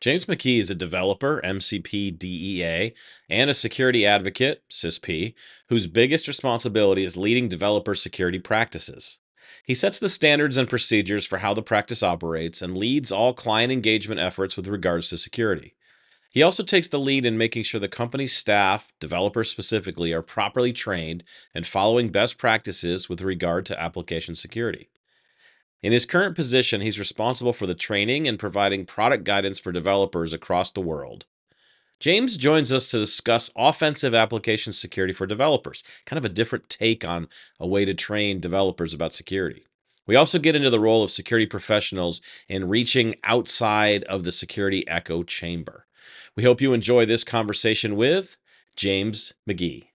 James Mckee is a developer, MCPDEA, and a security advocate, CISSP, whose biggest responsibility is leading developer security practices. He sets the standards and procedures for how the practice operates and leads all client engagement efforts with regards to security. He also takes the lead in making sure the company's staff, developers specifically, are properly trained and following best practices with regard to application security. In his current position, he's responsible for the training and providing product guidance for developers across the world. James joins us to discuss offensive application security for developers, kind of a different take on a way to train developers about security. We also get into the role of security professionals in reaching outside of the security echo chamber. We hope you enjoy this conversation with James Mckee.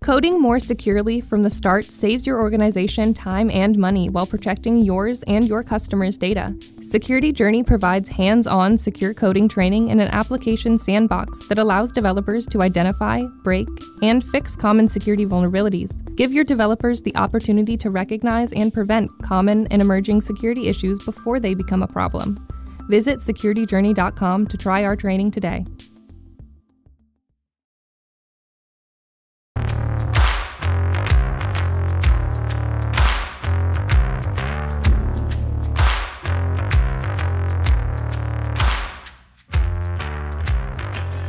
Coding more securely from the start saves your organization time and money while protecting yours and your customers' data. Security Journey provides hands-on secure coding training in an application sandbox that allows developers to identify, break, and fix common security vulnerabilities. Give your developers the opportunity to recognize and prevent common and emerging security issues before they become a problem. Visit securityjourney.com to try our training today.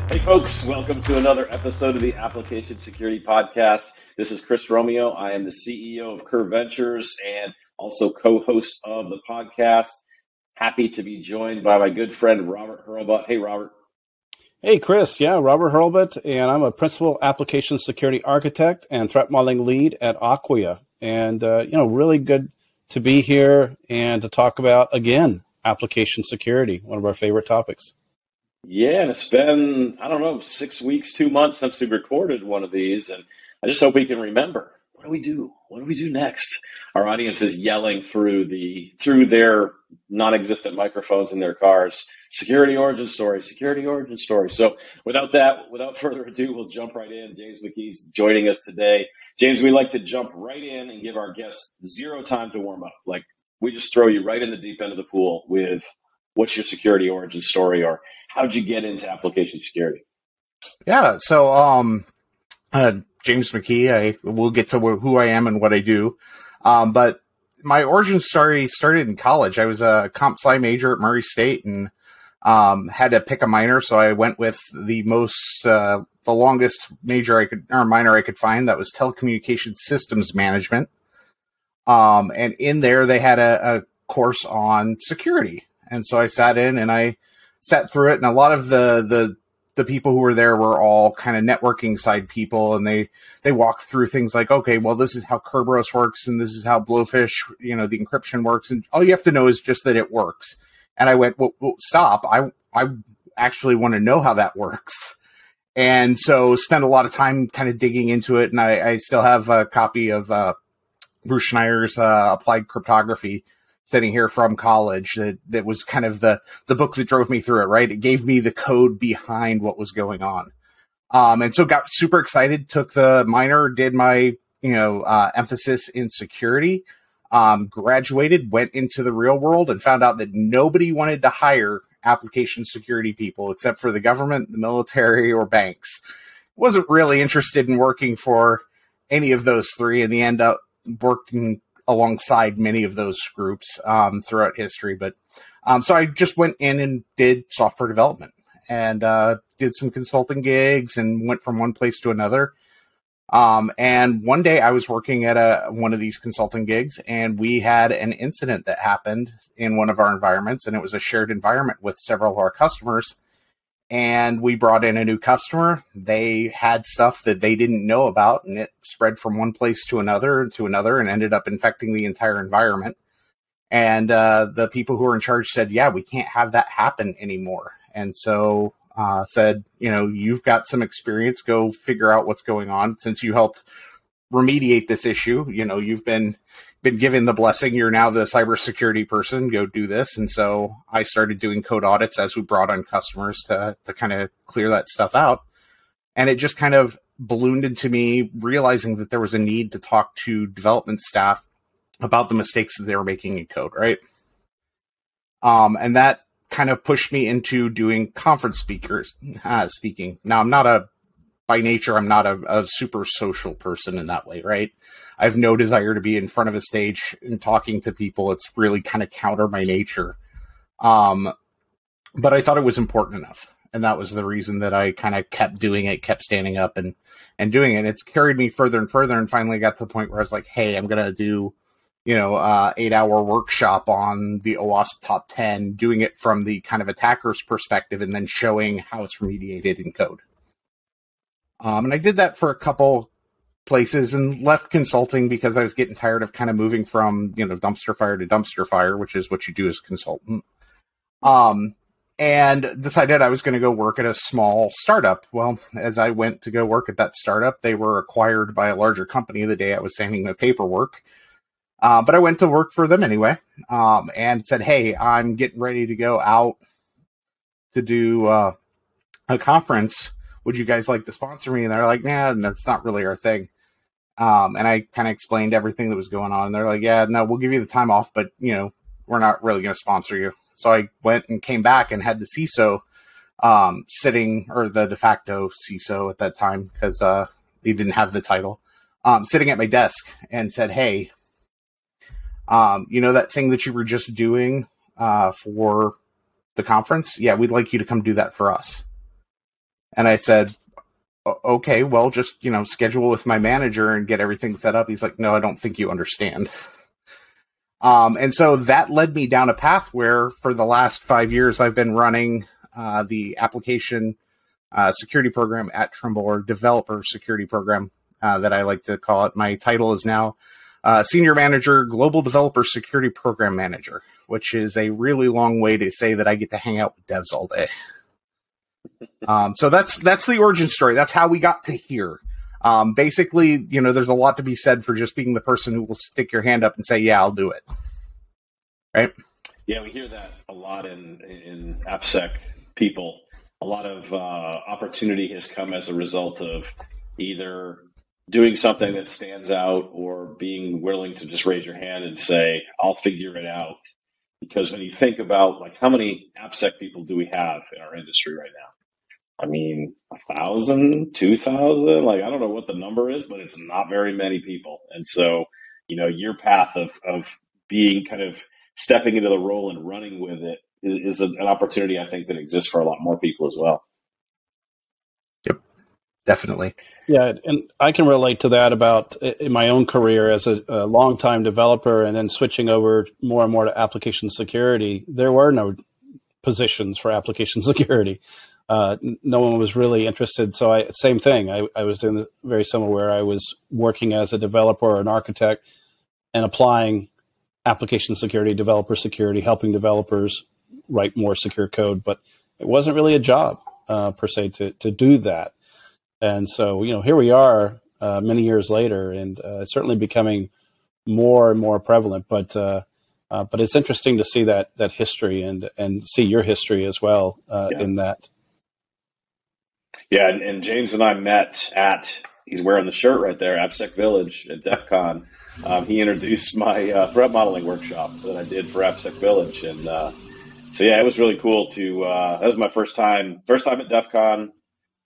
Hey folks, welcome to another episode of the Application Security Podcast. This is Chris Romeo. I am the CEO of Curve Ventures and also co-host of the podcast. Happy to be joined by my good friend, Robert HURLBUT. Hey, Robert. Hey, Chris. Yeah, Robert HURLBUT, and I'm a principal application security architect and threat modeling lead at Acquia. And, really good to be here and to talk about, again, application security, one of our favorite topics. Yeah, and it's been, 6 weeks, 2 months since we recorded one of these, and I just hope we can remember. What do we do? What do we do next? Our audience is yelling through their non-existent microphones in their cars. Security origin story, security origin story. So without further ado, we'll jump right in. James Mckee's joining us today. James, we like to jump right in and give our guests zero time to warm up. Like, we just throw you right in the deep end of the pool with what's your security origin story, or how'd you get into application security? Yeah, so James Mckee, we'll get to who I am and what I do. But my origin story started in college. I was a comp sci major at Murray State and had to pick a minor, so I went with the longest minor I could find. That was telecommunication systems management. And in there, they had a course on security. And so I sat in and I sat through it, and a lot of the people who were there were all kind of networking side people, and they walked through things like, okay, well, this is how Kerberos works, and this is how Blowfish, the encryption works, and all you have to know is just that it works. And I went, well stop, I actually want to know how that works. And so spent a lot of time kind of digging into it, and I still have a copy of Bruce Schneier's Applied Cryptography sitting here from college. That was kind of the book that drove me through it, right? It gave me the code behind what was going on. And so got super excited, took the minor, did my, emphasis in security, graduated, went into the real world and found out that nobody wanted to hire application security people except for the government, the military, or banks. Wasn't really interested in working for any of those three, and they end up working alongside many of those groups throughout history. But so I just went in and did software development and did some consulting gigs and went from one place to another. And one day I was working at one of these consulting gigs, and we had an incident that happened in one of our environments, and it was a shared environment with several of our customers. And we brought in a new customer. They had stuff that they didn't know about, and it spread from one place to another, and ended up infecting the entire environment. And the people who were in charge said, yeah, we can't have that happen anymore. And so said, you've got some experience, go figure out what's going on. Since you helped remediate this issue, you've been given the blessing, you're now the cybersecurity person, go do this. And so I started doing code audits as we brought on customers to kind of clear that stuff out. And it just kind of ballooned into me realizing that there was a need to talk to development staff about the mistakes that they were making in code, right? And that kind of pushed me into doing conference speaking. Now, by nature, I'm not a super social person in that way, right? I have no desire to be in front of a stage and talking to people. It's really kind of counter my nature. But I thought it was important enough. And that was the reason that I kind of kept doing it, kept standing up and doing it. And it's carried me further and further, and finally got to the point where I was like, hey, I'm going to do, 8-hour workshop on the OWASP top 10, doing it from the kind of attacker's perspective and then showing how it's remediated in code. And I did that for a couple places and left consulting because I was getting tired of kind of moving from, dumpster fire to dumpster fire, which is what you do as a consultant. And decided I was going to go work at a small startup. Well, as I went to go work at that startup, they were acquired by a larger company the day I was signing the paperwork. But I went to work for them anyway, and said, hey, I'm getting ready to go out to do a conference. Would you guys like to sponsor me? And they're like, nah, that's not really our thing. And I kind of explained everything that was going on. And they're like, yeah, no, we'll give you the time off, but, we're not really going to sponsor you. So I went and came back and had the CISO sitting, or the de facto CISO at that time, because he didn't have the title, sitting at my desk and said, hey, that thing that you were just doing for the conference? Yeah, we'd like you to come do that for us. And I said, okay, well, just, schedule with my manager and get everything set up. He's like, no, I don't think you understand. And so that led me down a path where for the last 5 years, I've been running the application security program at Trimble, or developer security program that I like to call it. My title is now Senior Manager, Global Developer Security Program Manager, which is a really long way to say that I get to hang out with devs all day. So that's the origin story. That's how we got to here. Basically, there's a lot to be said for just being the person who will stick your hand up and say, yeah, I'll do it. Right? Yeah, we hear that a lot in AppSec people. A lot of opportunity has come as a result of either doing something that stands out or being willing to just raise your hand and say, I'll figure it out. Because when you think about how many AppSec people do we have in our industry right now? I mean, 1,000, 2,000, I don't know what the number is, but it's not very many people. And so, your path of being kind of stepping into the role and running with it is an opportunity, I think, that exists for a lot more people as well. Yep, definitely. Yeah, and I can relate to that about in my own career as a longtime developer and then switching over more and more to application security. There were no positions for application security. No one was really interested. So same thing. I was doing very similar, where I was working as a developer or an architect and applying application security, developer security, helping developers write more secure code. But it wasn't really a job per se to do that. And so, here we are many years later, and it's certainly becoming more and more prevalent. But it's interesting to see that history and see your history as well in that. Yeah, and James and I met he's wearing the shirt right there, AppSec Village at DEF CON. He introduced my threat modeling workshop that I did for AppSec Village. And so, yeah, it was really cool that was my first time at DEF CON,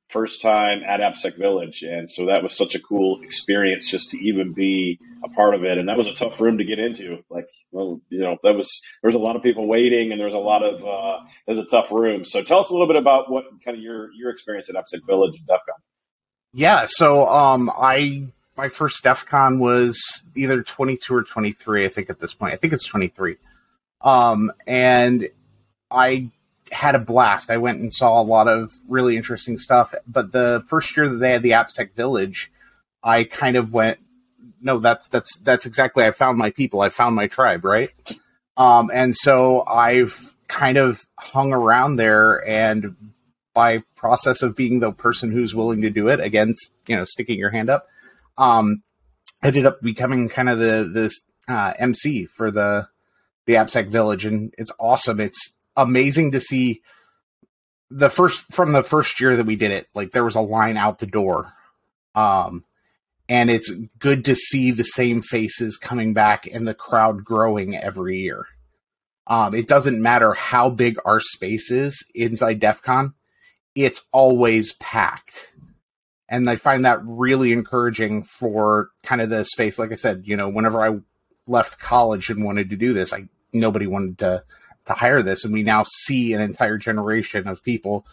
first time at AppSec Village. And so that was such a cool experience just to even be a part of it. And that was a tough room to get into. There was a lot of people waiting, and there was it was a tough room. So tell us a little bit about what kind of your experience at AppSec Village and DEF CON. Yeah. So, my first DEF CON was either 22 or 23, I think at this point. I think it's 23. And I had a blast. I went and saw a lot of really interesting stuff. But the first year that they had the AppSec Village, I kind of went, no, that's exactly, I found my people. I found my tribe, right? And so I've kind of hung around there, and by process of being the person who's willing to do it, against, sticking your hand up, ended up becoming kind of this MC for the AppSec Village. And it's awesome. It's amazing to see from the first year that we did it, there was a line out the door. And it's good to see the same faces coming back and the crowd growing every year. It doesn't matter how big our space is inside DEF CON, it's always packed. And I find that really encouraging for kind of the space. Like I said, whenever I left college and wanted to do this, nobody wanted to hire this. And we now see an entire generation of people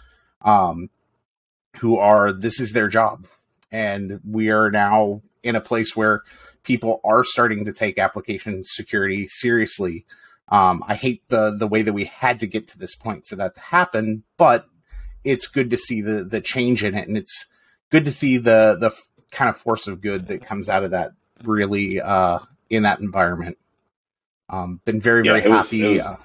this is their job. And we are now in a place where people are starting to take application security seriously. I hate the way that we had to get to this point for that to happen, but it's good to see the change in it. And it's good to see the kind of force of good that comes out of that really in that environment. Been very, very happy. It was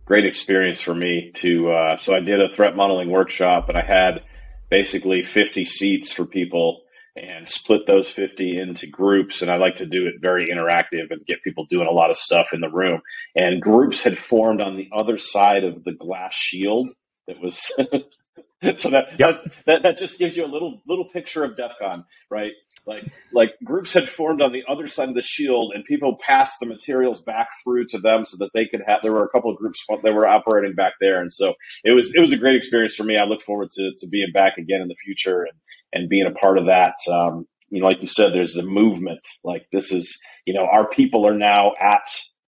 great experience for me to, so I did a threat modeling workshop, and I had basically 50 seats for people and split those 50 into groups. And I like to do it very interactive and get people doing a lot of stuff in the room. And groups had formed on the other side of the glass shield that was so that just gives you a little picture of DEF CON, right? Like groups had formed on the other side of the shield, and people passed the materials back through to them so that they could have. There were a couple of groups that were operating back there, and so it was a great experience for me. I look forward to being back again in the future and being a part of that. Like you said, there's a movement. Like this is, our people are now at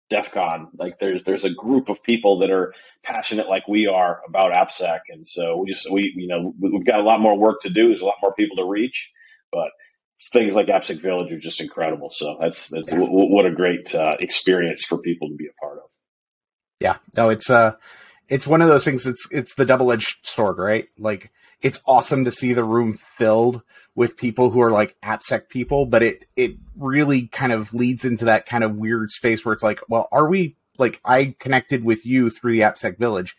DEF CON. Like there's a group of people that are passionate like we are about AppSec, and so we've got a lot more work to do. There's a lot more people to reach, but things like AppSec Village are just incredible. So that's what a great experience for people to be a part of. Yeah, no, it's one of those things. It's the double-edged sword, right? Like it's awesome to see the room filled with people who are like AppSec people, but it really kind of leads into that kind of weird space where it's like, well, are we like I connected with you through the AppSec Village?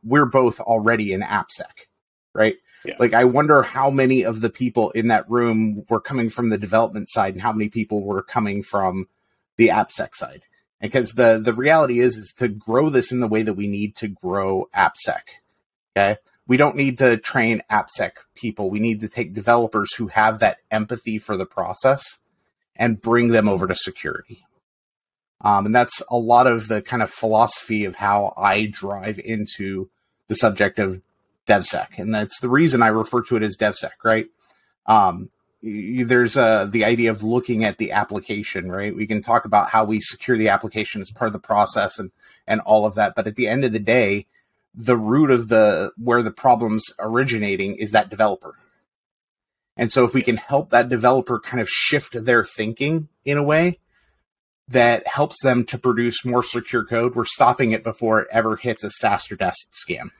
We're both already in AppSec, right? Yeah. Like, I wonder how many of the people in that room were coming from the development side and how many people were coming from the AppSec side. Because the reality is to grow this in the way that we need to grow AppSec. Okay. We don't need to train AppSec people. We need to take developers who have that empathy for the process and bring them over to security. And that's a lot of the kind of philosophy of how I drive into the subject of DevSec. And that's the reason I refer to it as DevSec, right? There's the idea of looking at the application, right? We can talk about how we secure the application as part of the process and all of that. But at the end of the day, the root of where the problem's originating is that developer. And so if we can help that developer kind of shift their thinking in a way that helps them to produce more secure code, we're stopping it before it ever hits a SAST or DEST scam.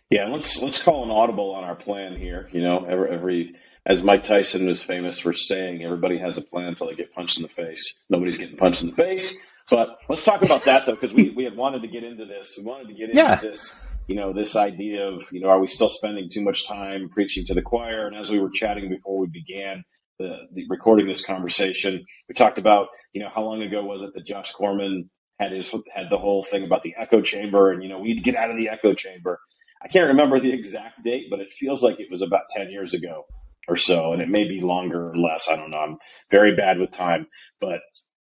Yeah. Let's call an audible on our plan here. Every as Mike Tyson was famous for saying, everybody has a plan until they get punched in the face. Nobody's getting punched in the face. But let's talk about that though, because we had wanted to get into this. We wanted to get into this, this idea of, are we still spending too much time preaching to the choir? And as we were chatting before we began the recording this conversation, we talked about, how long ago was it that Josh Corman had the whole thing about the echo chamber, and we'd get out of the echo chamber. I can't remember the exact date, but it feels like it was about 10 years ago or so, and it may be longer or less. I don't know. I'm very bad with time, but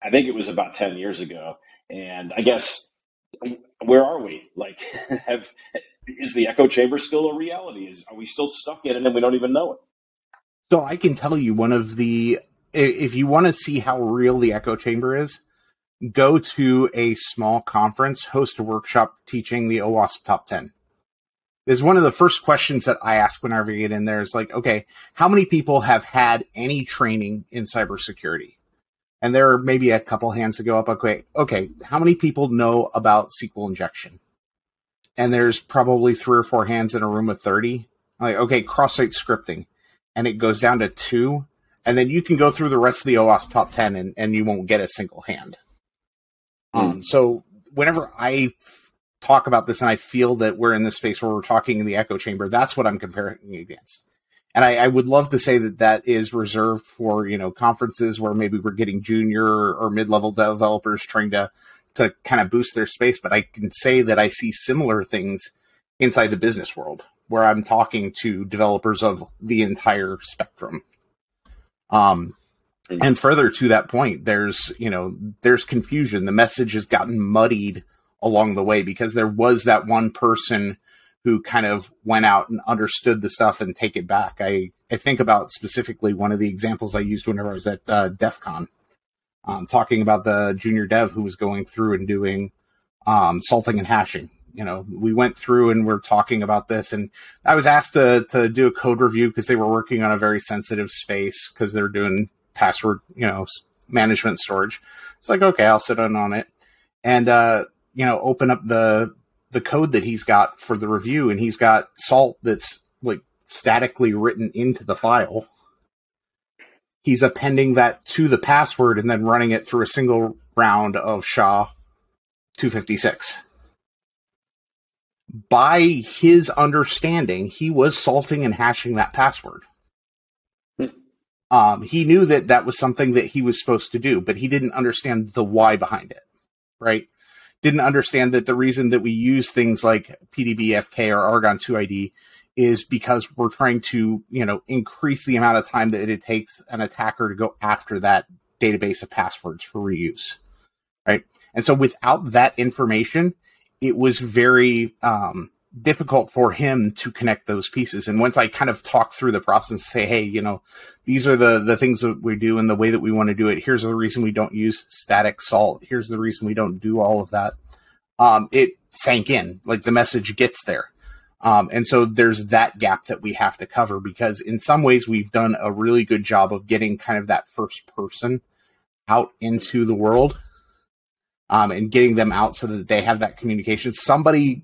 I think it was about 10 years ago. And I guess, where are we? Like, is the echo chamber still a reality? Are we still stuck in it and we don't even know it? So I can tell you if you want to see how real the echo chamber is, go to a small conference, host a workshop teaching the OWASP top 10. Is one of the first questions that I ask whenever I get in there is like, okay, how many people have had any training in cybersecurity? And there are maybe a couple hands to go up. Okay, how many people know about SQL injection? And there's probably 3 or 4 hands in a room of 30. I'm like, okay, cross-site scripting. And it goes down to 2. And then you can go through the rest of the OWASP top 10 and you won't get a single hand. So whenever I talk about this and I feel that we're in this space where we're talking in the echo chamber, that's what I'm comparing against. And I would love to say that is reserved for, conferences where maybe we're getting junior or mid-level developers trying to kind of boost their space. But I can say that I see similar things inside the business world where I'm talking to developers of the entire spectrum. And further to that point, there's confusion. The message has gotten muddied along the way because there was that one person who kind of went out and understood the stuff and take it back. I think about specifically one of the examples I used whenever I was at DEF CON, talking about the junior dev who was going through and doing salting and hashing. We went through and we're talking about this, and I was asked to do a code review because they were working on a very sensitive space because they're doing password, management storage. It's like, okay, I'll sit in on it and, open up the code that he's got for the review, and he's got salt that's like statically written into the file. He's appending that to the password and then running it through a single round of SHA-256. By his understanding, he was salting and hashing that password. He knew that was something that he was supposed to do, but he didn't understand the why behind it, right? Didn't understand that the reason that we use things like PDB-FK or Argon 2ID is because we're trying to, increase the amount of time that it takes an attacker to go after that database of passwords for reuse, right? And so without that information, it was very difficult for him to connect those pieces. And once I kind of talk through the process and say, hey, these are the things that we do and the way that we want to do it. Here's the reason we don't use static salt. Here's the reason we don't do all of that. It sank in, like the message gets there. And so there's that gap that we have to cover, because in some ways we've done a really good job of getting kind of that first person out into the world, and getting them out so that they have that communication. Somebody,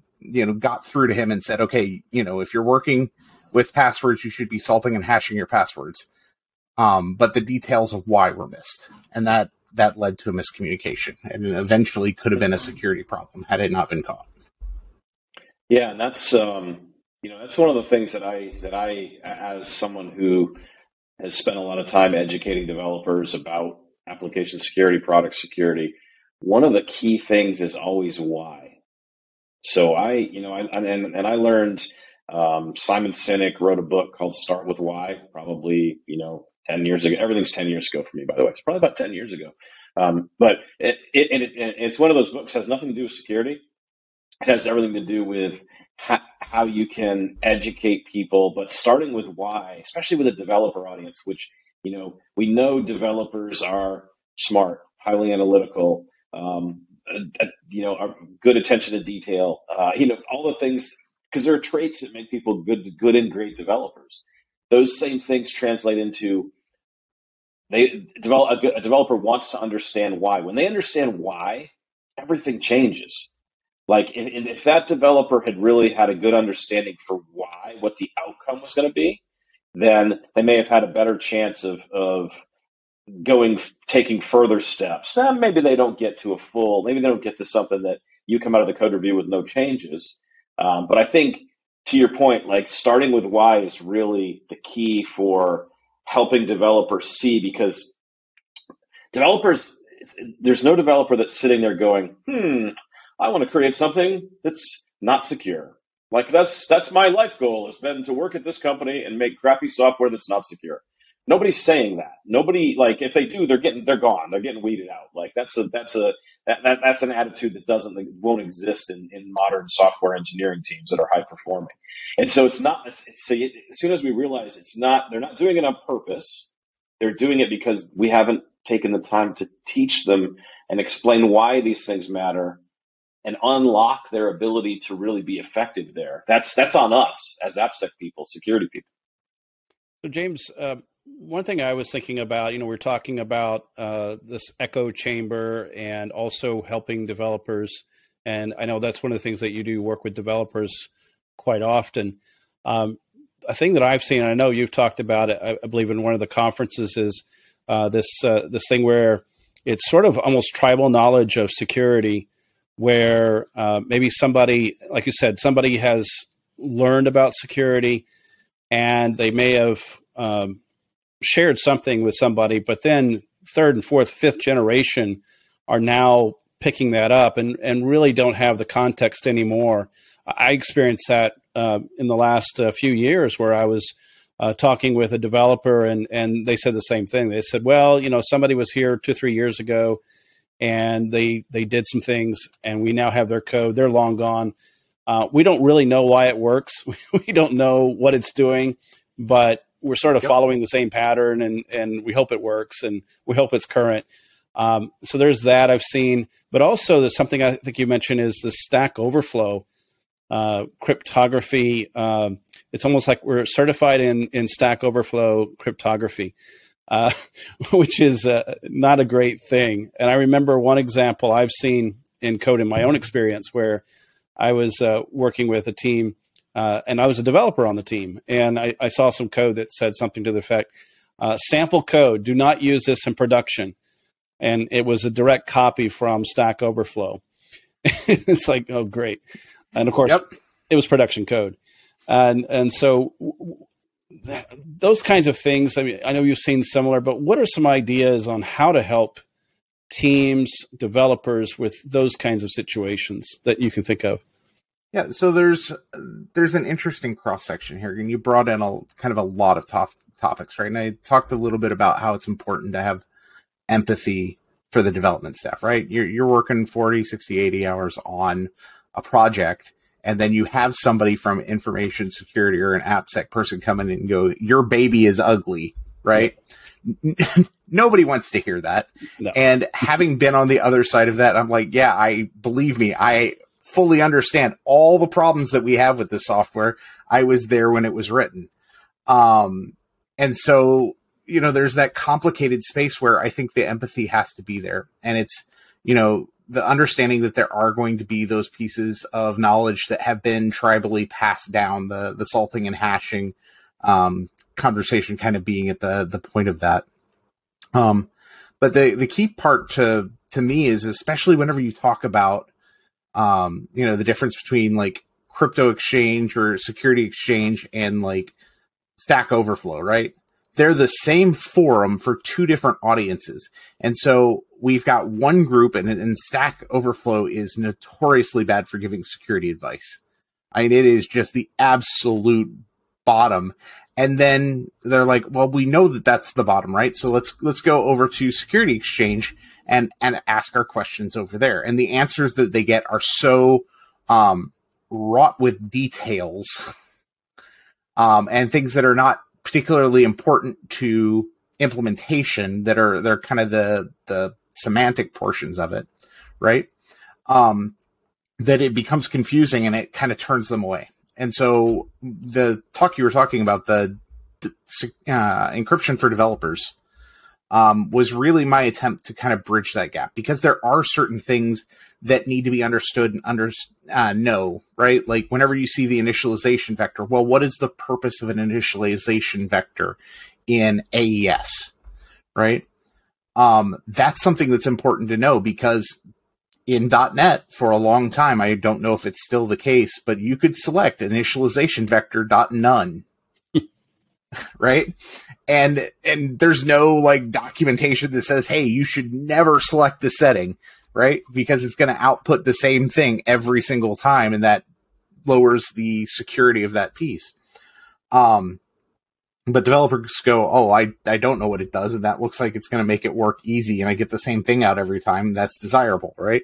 got through to him and said, okay, if you're working with passwords, you should be salting and hashing your passwords. But the details of why were missed. And that led to a miscommunication, and it eventually could have been a security problem had it not been caught. Yeah. And that's, that's one of the things that I, as someone who has spent a lot of time educating developers about application security, product security, one of the key things is always why. So I learned, Simon Sinek wrote a book called Start With Why, probably, 10 years ago. Everything's 10 years ago for me, by the way. It's probably about 10 years ago. But it's one of those books, has nothing to do with security. It has everything to do with how you can educate people, but starting with why, especially with a developer audience, which, we know developers are smart, highly analytical, are good attention to detail, all the things, because there are traits that make people good and great developers. Those same things translate into a developer wants to understand why. When they understand why, everything changes. Like if that developer had really had a good understanding for why, what the outcome was going to be, then they may have had a better chance of taking further steps. Maybe they don't get to maybe they don't get to something that you come out of the code review with no changes. But I think, to your point, like starting with why is really the key for helping developers see, because developers, there's no developer that's sitting there going, I want to create something that's not secure. Like that's my life goal, has been to work at this company and make crappy software that's not secure. Nobody's saying that. Nobody, like, if they do, they're gone. They're getting weeded out. Like that's an attitude that won't exist in modern software engineering teams that are high performing. And so as soon as we realize they're not doing it on purpose. They're doing it because we haven't taken the time to teach them and explain why these things matter and unlock their ability to really be effective there. That's on us as AppSec people, security people. So James, one thing I was thinking about, we're talking about this echo chamber and also helping developers. And I know that's one of the things that you do, work with developers quite often. A thing that I've seen, and I know you've talked about it, I believe in one of the conferences, is this thing where it's sort of almost tribal knowledge of security, where maybe somebody, like you said, somebody has learned about security and they may have shared something with somebody, but then third and fourth, fifth generation are now picking that up and really don't have the context anymore. I experienced that in the last few years, where I was talking with a developer, and they said the same thing. They said, well, somebody was here 2-3 years ago, and they did some things, and we now have their code. They're long gone. We don't really know why it works. We don't know what it's doing, but we're sort of following the same pattern, and we hope it works, and we hope it's current. So there's that I've seen, but also there's something I think you mentioned is the Stack Overflow cryptography. It's almost like we're certified in Stack Overflow cryptography, which is not a great thing. And I remember one example I've seen in code in my own experience where I was working with a team, and I was a developer on the team, and I saw some code that said something to the effect, sample code, do not use this in production. And it was a direct copy from Stack Overflow. It's like, oh, great. And of course, it was production code. And so those kinds of things, I mean, I know you've seen similar, but what are some ideas on how to help teams, developers with those kinds of situations that you can think of? Yeah, so there's an interesting cross-section here, and you brought in a lot of topics, right? And I talked a little bit about how it's important to have empathy for the development staff, right? You're working 40, 60, 80 hours on a project, and then you have somebody from information security or an AppSec person come in and go, your baby is ugly, right? Nobody wants to hear that. No. And having been on the other side of that, I'm like, yeah, believe me, I fully understand all the problems that we have with this software. I was there when it was written. And so, there's that complicated space where I think the empathy has to be there. And it's, the understanding that there are going to be those pieces of knowledge that have been tribally passed down, the salting and hashing conversation kind of being at the point of that. But the key part to me is, especially whenever you talk about, the difference between like crypto exchange or security exchange and like Stack Overflow, right? They're the same forum for two different audiences. And so we've got one group, and Stack Overflow is notoriously bad for giving security advice. I mean, it is just the absolute bottom. And then they're like, well, we know that that's the bottom, right? So let's go over to Security Exchange and ask our questions over there. And the answers that they get are so wrought with details and things that are not particularly important to implementation, they're kind of the semantic portions of it, right? That it becomes confusing and it kind of turns them away. And so the talk you were talking about, the encryption for developers, was really my attempt to kind of bridge that gap, because there are certain things that need to be understood and know, right? Like whenever you see the initialization vector, well, what is the purpose of an initialization vector in AES, right? That's something that's important to know, because in .NET for a long time, I don't know if it's still the case, but you could select initialization vector .none, right? And there's no like documentation that says, hey, you should never select the setting, right? Because it's going to output the same thing every single time, and that lowers the security of that piece. But developers go, oh, I don't know what it does, and that looks like it's going to make it work easy, and I get the same thing out every time. That's desirable, right?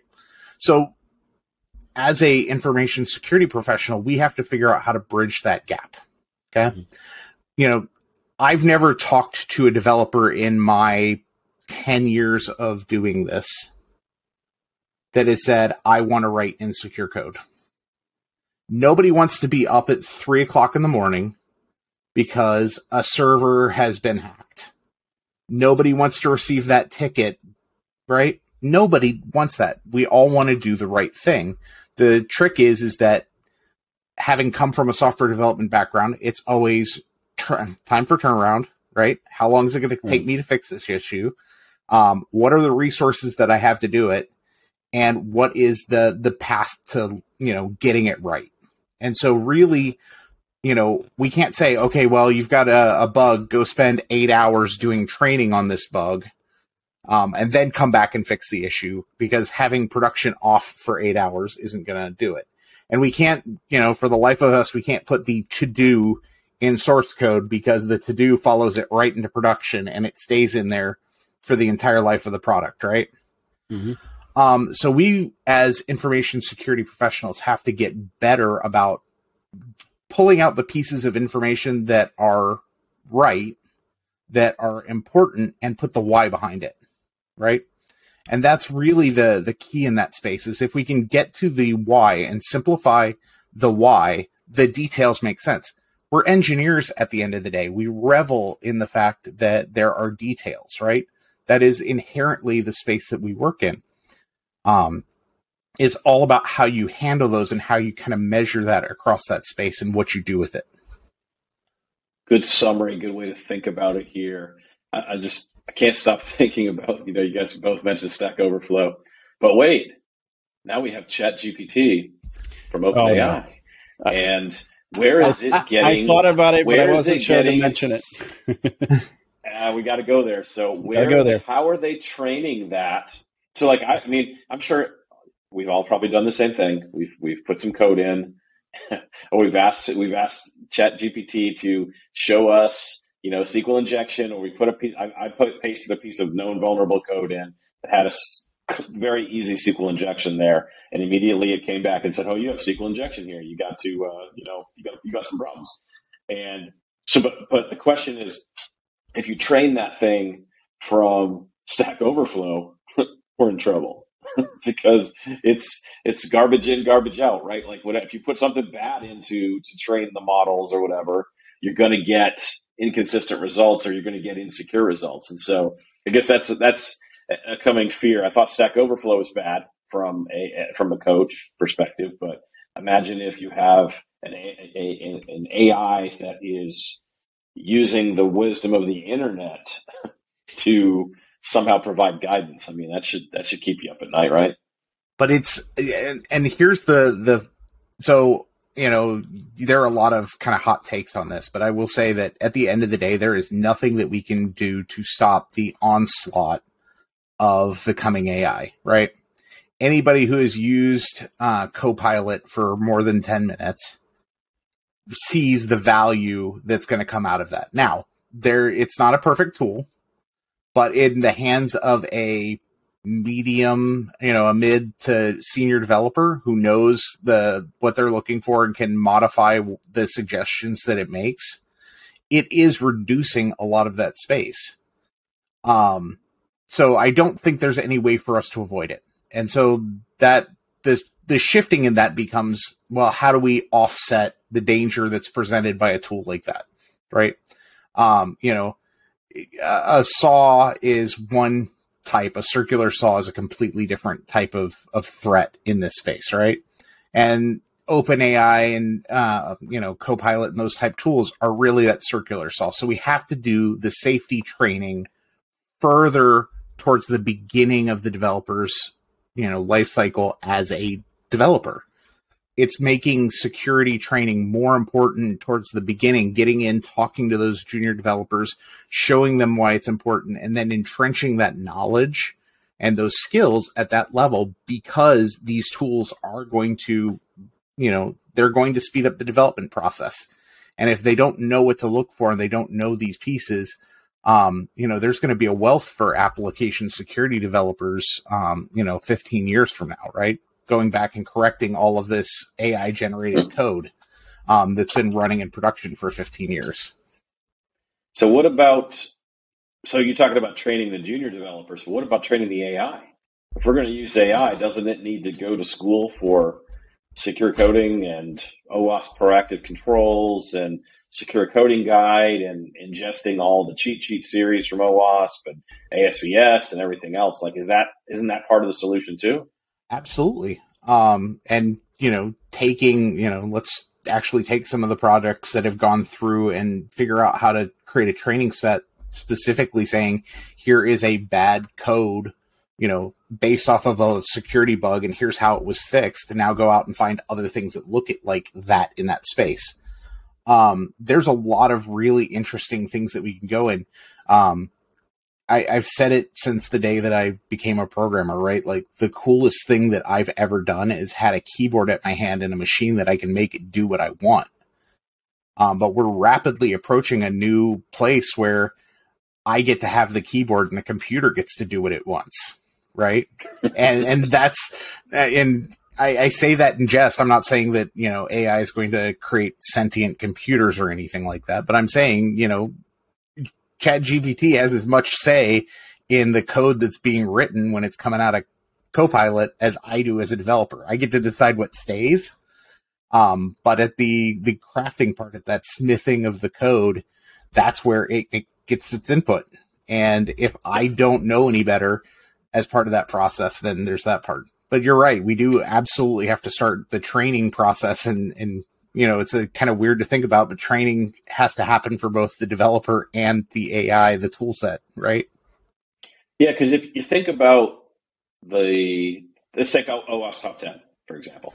So as a information security professional, we have to figure out how to bridge that gap, okay? Mm-hmm. I've never talked to a developer in my 10 years of doing this that has said, I want to write insecure code. Nobody wants to be up at 3 o'clock in the morning because a server has been hacked. Nobody wants to receive that ticket, right? Nobody wants that. We all want to do the right thing. The trick is that having come from a software development background, it's always time for turnaround, right? How long is it going to take me to fix this issue? What are the resources that I have to do it? And what is the path to, getting it right? And so really, we can't say, okay, well, you've got a bug, go spend 8 hours doing training on this bug, and then come back and fix the issue, because having production off for 8 hours isn't going to do it. And we can't, for the life of us, we can't put the to-do in source code because the to-do follows it right into production and it stays in there for the entire life of the product, right? Mm-hmm. So we, as information security professionals, have to get better about pulling out the pieces of information that are right, that are important, and put the why behind it, right? And that's really the key in that space, is if we can get to the why and simplify the why, the details make sense. We're engineers at the end of the day. We revel in the fact that there are details, right? That is inherently the space that we work in. It's all about how you handle those and how you kind of measure that across that space and what you do with it. Good summary, good way to think about it here. I can't stop thinking about, you guys both mentioned Stack Overflow, but wait, now we have ChatGPT from OpenAI. Oh, and where is it getting? I thought about it, but I wasn't sure to mention it. We got to go there. So how are they training that? So I'm sure we've all probably done the same thing. We've put some code in, or we've asked ChatGPT to show us, SQL injection, or we put pasted a piece of known vulnerable code in that had a very easy SQL injection there, and immediately it came back and said, "Oh, you have SQL injection here. You got to, you got some problems." And so, but the question is, if you train that thing from Stack Overflow, we're in trouble because it's garbage in, garbage out, right? Like, if you put something bad into to train the models or whatever, you're going to get inconsistent results, or you're going to get insecure results. And so, I guess that's a coming fear. I thought Stack Overflow was bad from a coach perspective, but imagine if you have an AI that is using the wisdom of the internet to somehow provide guidance. I mean, that should keep you up at night, right? But and here's so, there are a lot of kind of hot takes on this, but I will say that at the end of the day, there is nothing that we can do to stop the onslaught of the coming AI, right? Anybody who has used Copilot for more than 10 minutes sees the value that's going to come out of that. Now, it's not a perfect tool, but in the hands of a medium, a mid to senior developer who knows what they're looking for and can modify the suggestions that it makes, it is reducing a lot of that space. So I don't think there's any way for us to avoid it. And so that the shifting in that becomes, well, how do we offset the danger that's presented by a tool like that? Right. A saw is one type, a circular saw is a completely different type of threat in this space. Right. And OpenAI and, Copilot and those type tools are really that circular saw. So we have to do the safety training further towards the beginning of the developer's, life cycle as a developer. It's making security training more important towards the beginning, getting in, talking to those junior developers, showing them why it's important, and then entrenching that knowledge and those skills at that level, because these tools are going to, they're going to speed up the development process. And if they don't know what to look for and they don't know these pieces, there's going to be a wealth for application security developers, 15 years from now, right? Going back and correcting all of this AI generated code, that's been running in production for 15 years. So you're talking about training the junior developers. What about training the AI? If we're going to use AI, doesn't it need to go to school for secure coding and OWASP proactive controls and secure coding guide and ingesting all the cheat sheet series from OWASP and ASVS and everything else? Like, isn't that part of the solution too? Absolutely. Let's actually take some of the projects that have gone through and figure out how to create a training set specifically saying, here is a bad code, based off of a security bug, and here's how it was fixed, and now go out and find other things that look like that in that space. There's a lot of really interesting things that we can go in. I've said it since the day that I became a programmer, right? Like, the coolest thing that I've ever done is had a keyboard at my hand and a machine that I can make it do what I want. But we're rapidly approaching a new place where I get to have the keyboard and the computer gets to do what it wants, right? and I say that in jest. I'm not saying that, AI is going to create sentient computers or anything like that, but I'm saying, ChatGPT has as much say in the code that's being written when it's coming out of Copilot as I do as a developer. I get to decide what stays. But at the crafting part, at that smithing of the code, that's where it gets its input. And if I don't know any better as part of that process, then there's that part. But you're right. We do absolutely have to start the training process. And it's a kind of weird to think about, but training has to happen for both the developer and the AI, the tool set, right? Yeah, because if you think about let's take OWASP Top 10, for example.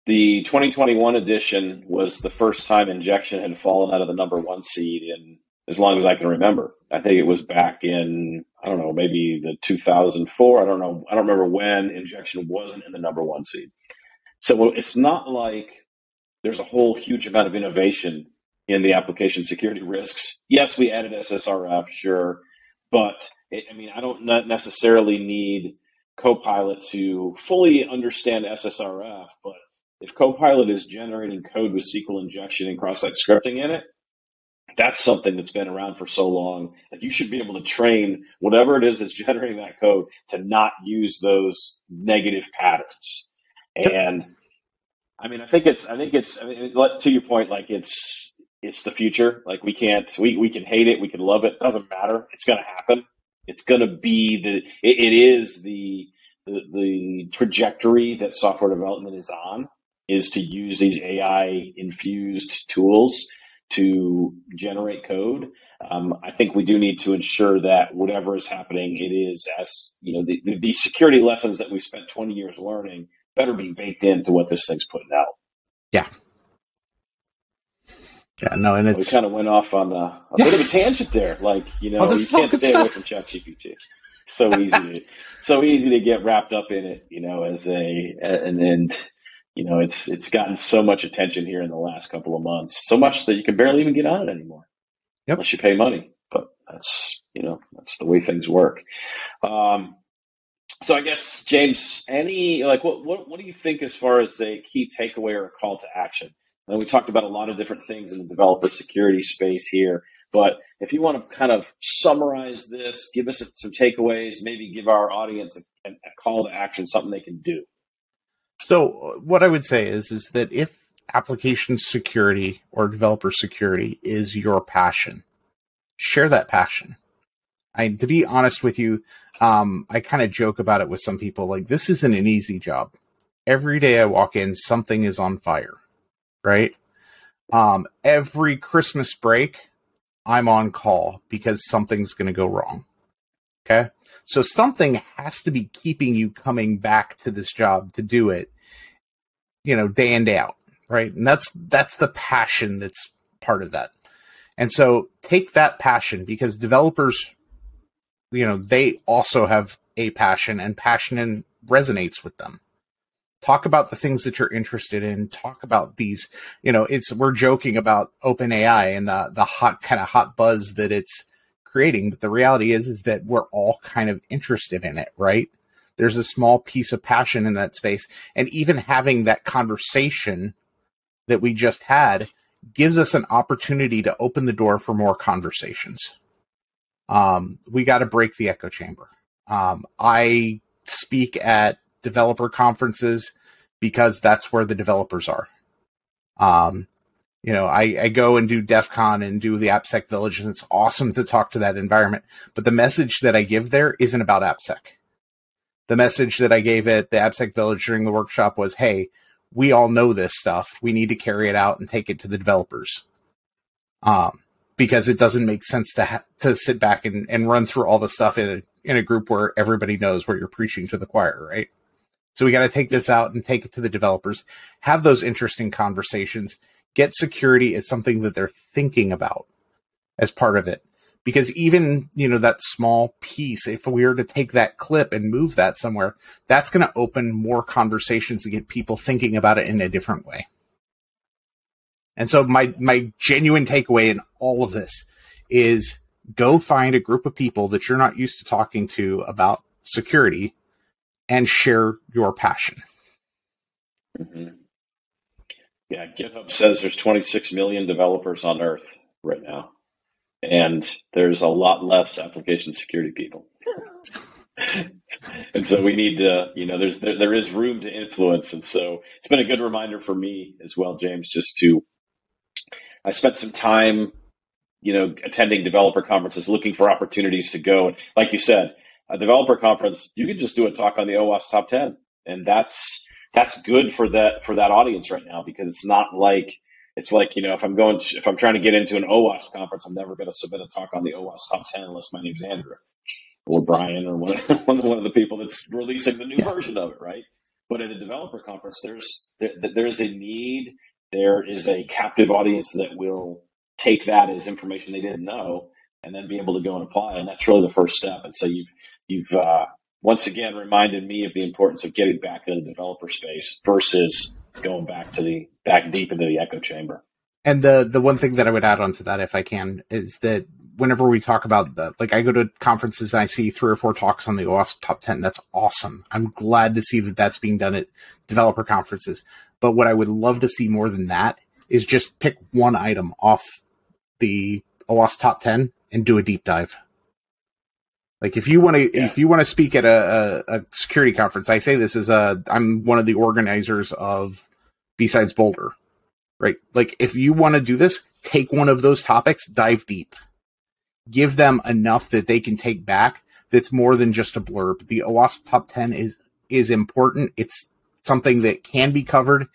The 2021 edition was the first time injection had fallen out of the number 1 seed in as long as I can remember. I think it was back in, I don't know, maybe the 2004. I don't know. I don't remember when injection wasn't in the number 1 seed. So it's not like there's a whole huge amount of innovation in the application security risks. Yes, we added SSRF, sure. But I don't necessarily need Copilot to fully understand SSRF, but if Copilot is generating code with SQL injection and cross-site scripting in it, that's something that's been around for so long that you should be able to train whatever it is that's generating that code to not use those negative patterns. And I think it's to your point, like it's the future. Like we can hate it, we can love it, doesn't matter. It's going to happen. It's going to be it is the trajectory that software development is on, is to use these AI infused tools to generate code. I think we do need to ensure that whatever is happening, it is as the security lessons that we spent 20 years learning better be baked into what this thing's putting out. Yeah. Yeah, no, and we kind of went off on a bit of a tangent there. Like, you can't stay away from ChatGPT. It's so easy to get wrapped up in it, it's gotten so much attention here in the last couple of months, so much that you can barely even get on it anymore. Yep. Unless you pay money. But that's the way things work. So I guess, James, what do you think as far as a key takeaway or a call to action? We talked about a lot of different things in the developer security space here, but if you want to kind of summarize this, give us some takeaways, maybe give our audience a call to action, something they can do. So what I would say is that if application security or developer security is your passion, share that passion. To be honest with you, I kind of joke about it with some people, like, this isn't an easy job. Every day I walk in, something is on fire. Right? Every Christmas break, I'm on call because something's going to go wrong. Okay? So something has to be keeping you coming back to this job to do it, day in, day out. Right? And that's the passion that's part of that. And so take that passion, because developers, they also have a passion, and passion resonates with them. Talk about the things that you're interested in. Talk about these, we're joking about OpenAI and the hot buzz that it's creating. But the reality is that we're all kind of interested in it, right? There's a small piece of passion in that space. And even having that conversation that we just had gives us an opportunity to open the door for more conversations. We got to break the echo chamber. I speak at developer conferences because that's where the developers are. I go and do DEF CON and do the AppSec Village, and it's awesome to talk to that environment. But the message that I give there isn't about AppSec. The message that I gave at the AppSec Village during the workshop was, hey, we all know this stuff. We need to carry it out and take it to the developers. Because it doesn't make sense to sit back and run through all the stuff in a group where everybody knows where you're preaching to the choir, right? So we got to take this out and take it to the developers, have those interesting conversations, get security as something that they're thinking about as part of it. Because even, that small piece, if we were to take that clip and move that somewhere, that's going to open more conversations to get people thinking about it in a different way. And so my genuine takeaway in all of this is go find a group of people that you're not used to talking to about security and share your passion. Mm-hmm. Yeah, GitHub says there's 26 million developers on Earth right now, and there's a lot less application security people. And so we need to, there is room to influence. And so it's been a good reminder for me as well, James, I spent some time, attending developer conferences, looking for opportunities to go. And like you said, a developer conference, you can just do a talk on the OWASP top 10. And that's good for that audience right now, because it's like, if I'm trying to get into an OWASP conference, I'm never going to submit a talk on the OWASP top 10 unless my name's Andrew or Brian or one of the people that's releasing the new version of it, right? But at a developer conference, there's a need. There is a captive audience that will take that as information they didn't know and then be able to go and apply. And that's really the first step. And so you've once again reminded me of the importance of getting back into the developer space versus going back deep into the echo chamber. And the one thing that I would add on to that, if I can, is that whenever we talk about I go to conferences and I see 3 or 4 talks on the OWASP top 10. That's awesome. I'm glad to see that that's being done at developer conferences. But what I would love to see more than that is just pick one item off the OWASP top 10 and do a deep dive. Like if you want to speak at a security conference, I say this as I'm one of the organizers of B-Sides Boulder, right? Like if you want to do this, take one of those topics, dive deep. Give them enough that they can take back that's more than just a blurb. The OWASP top 10 is important. It's something that can be covered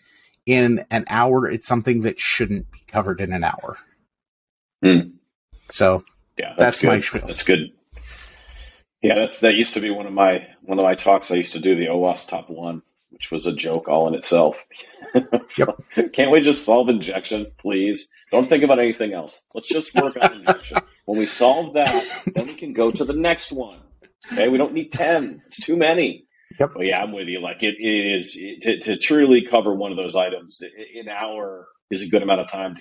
in an hour. It's something that shouldn't be covered in an hour. So yeah, that's my spiel. That's good. Yeah, that used to be one of my talks. I used to do the OWASP top 1, which was a joke all in itself. Yep. Can't we just solve injection, please? Don't think about anything else. Let's just work on injection. When we solve that, then we can go to the next one. Okay, we don't need 10. It's too many. Yep. But yeah, I'm with you. Like it is to truly cover one of those items. An hour is a good amount of time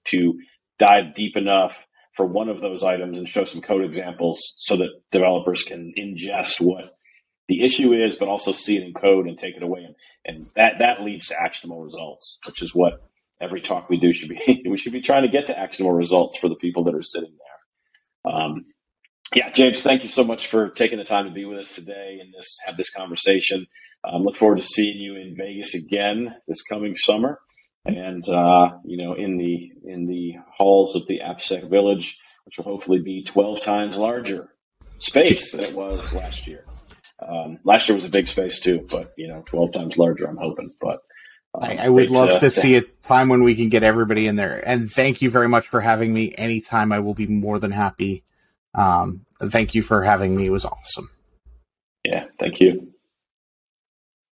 to dive deep enough for one of those items and show some code examples so that developers can ingest what the issue is, but also see it in code and take it away. And that leads to actionable results, which is what every talk we do should be. We should be trying to get to actionable results for the people that are sitting there. Yeah, James, thank you so much for taking the time to be with us today and have this conversation. Look forward to seeing you in Vegas again this coming summer. And, in the halls of the AppSec Village, which will hopefully be 12 times larger space than it was last year. Last year was a big space too, but 12 times larger, I'm hoping. But I would love to see a time when we can get everybody in there. And thank you very much for having me. Anytime, I will be more than happy. Thank you for having me. It was awesome. Yeah, thank you.